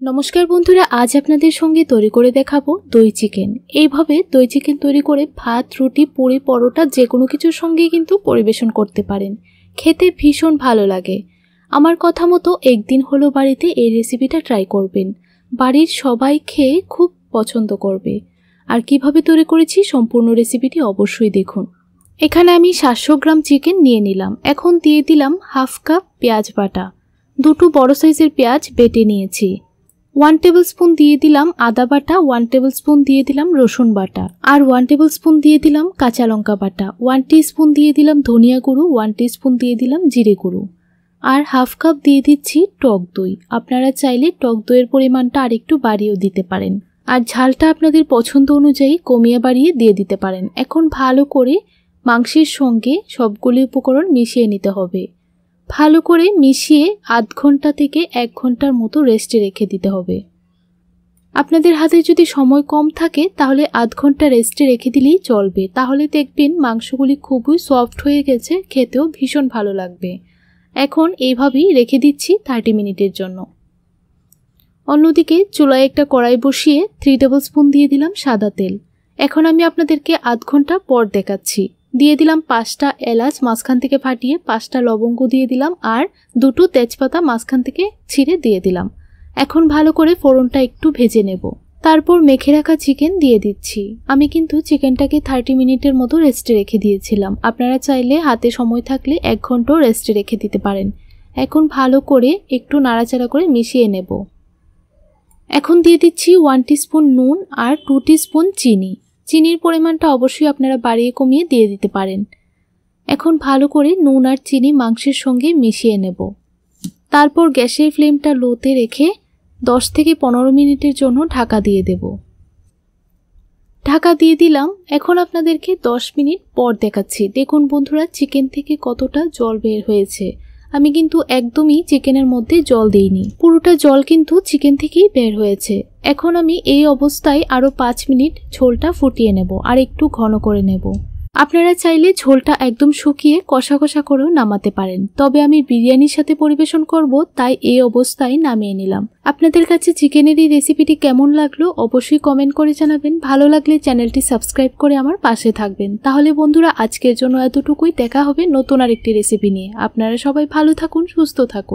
নমস্কার বন্ধুরা, আজ আপনাদের সঙ্গে তৈরি করে দেখাবো দই চিকেন। এইভাবে দই চিকেন তৈরি করে ভাত, রুটি, পুরি, পরোটা যে কোনো কিছুর সঙ্গে কিন্তু পরিবেশন করতে পারেন। খেতে ভীষণ ভালো লাগে। আমার কথা মতো একদিন হলো বাড়িতে এই রেসিপিটা ট্রাই করবেন। বাড়ির সবাই খেয়ে খুব পছন্দ করবে। আর কিভাবে তৈরি করেছি সম্পূর্ণ রেসিপিটি অবশ্যই দেখুন। এখানে আমি 700 গ্রাম চিকেন নিয়ে নিলাম। এখন দিয়ে দিলাম হাফ কাপ পেঁয়াজ বাটা। দুটো বড় সাইজের পেঁয়াজ বেটে নিয়েছি। 1 টেবিল স্পুন দিয়ে দিলাম আদা বাটা, 1 টেবিল স্পুন দিয়ে দিলাম রসুন বাটা, আর 1 টেবিল স্পুন দিয়ে দিলাম কাঁচা লঙ্কা বাটা, 1 টিস্পুন দিয়ে দিলাম ধনিয়া গুঁড়ো, 1 টিস্পুন দিয়ে দিলাম জিরে গুঁড়ো, আর হাফ কাপ দিয়ে দিচ্ছি টক দই। আপনারা চাইলে টক দইয়ের পরিমাণটা আরেকটু বাড়িয়েও দিতে পারেন, আর ঝালটা আপনাদের পছন্দ অনুযায়ী কমিয়ে বাড়িয়ে দিয়ে দিতে পারেন। এখন ভালো করে মাংসের সঙ্গে সবগুলি উপকরণ মিশিয়ে নিতে হবে। ভালো করে মিশিয়ে আধ ঘন্টা থেকে 1 ঘন্টার মতো রেস্টে রেখে দিতে হবে। আপনাদের হাতে যদি সময় কম থাকে তাহলে আধ ঘন্টা রেস্টে রেখে দিলেই চলবে। তাহলে দেখবেন মাংসগুলি খুবই সফট হয়ে গেছে, খেতেও ভীষণ ভালো লাগবে। এখন এইভাবেই রেখে দিচ্ছি 30 মিনিটের জন্য। অন্যদিকে চুলায় একটা কড়াই বসিয়ে 3 টেবিল স্পুন দিয়ে দিলাম সাদা তেল। এখন আমি আপনাদেরকে আধ ঘন্টা পর দেখাচ্ছি। দিয়ে দিলাম 5টা এলাচ মাঝখান থেকে ফাটিয়ে, 5টা লবঙ্গ দিয়ে দিলাম, আর 2টো তেজপাতা মাঝখান থেকে ছিঁড়ে দিয়ে দিলাম। এখন ভালো করে ফোড়নটা একটু ভেজে নেব। তারপর মেখে রাখা চিকেন দিয়ে দিচ্ছি। আমি কিন্তু চিকেনটাকে 30 মিনিটের মতো রেস্টে রেখে দিয়েছিলাম। আপনারা চাইলে হাতে সময় থাকলে 1 ঘন্টাও রেস্টে রেখে দিতে পারেন। এখন ভালো করে একটু নাড়াচাড়া করে মিশিয়ে নেব। এখন দিয়ে দিচ্ছি 1 টিস্পুন নুন আর 2 টিস্পুন চিনি। চিনির পরিমাণটা অবশ্যই আপনারা বাড়িয়ে কমিয়ে দিয়ে দিতে পারেন। এখন ভালো করে নুন আর চিনি মাংসের সঙ্গে মিশিয়ে নেব। তারপর গ্যাসের ফ্লেমটা লোতে রেখে 10 থেকে 15 মিনিটের জন্য ঢাকা দিয়ে দেব। ঢাকা দিয়ে দিলাম। এখন আপনাদেরকে 10 মিনিট পর দেখাচ্ছি। দেখুন বন্ধুরা, চিকেন থেকে কতটা জল বের হয়েছে। আমি কিন্তু একদমই চিকেনের মধ্যে জল দেইনি, পুরোটা জল কিন্তু চিকেন থেকেই বের হয়েছে। এখন আমি এই অবস্থায় আরো 5 মিনিট ঝোলটা ফুটিয়ে নেব আর একটু ঘন করে নেব। আপনারা চাইলে ঝোলটা একদম শুকিয়ে কষা কষা করেও নামাতে পারেন, তবে আমি বিরিয়ানির সাথে পরিবেশন করব, তাই এই অবস্থায় নামিয়ে নিলাম। আপনাদের কাছে চিকেনের এই রেসিপিটি কেমন লাগলো অবশ্যই কমেন্ট করে জানাবেন। ভালো লাগলে চ্যানেলটি সাবস্ক্রাইব করে আমার পাশে থাকবেন। তাহলে বন্ধুরা, আজকের জন্য এতটুকুই। দেখা হবে নতুন আরেকটি রেসিপি নিয়ে। আপনারা সবাই ভালো থাকুন, সুস্থ থাকুন।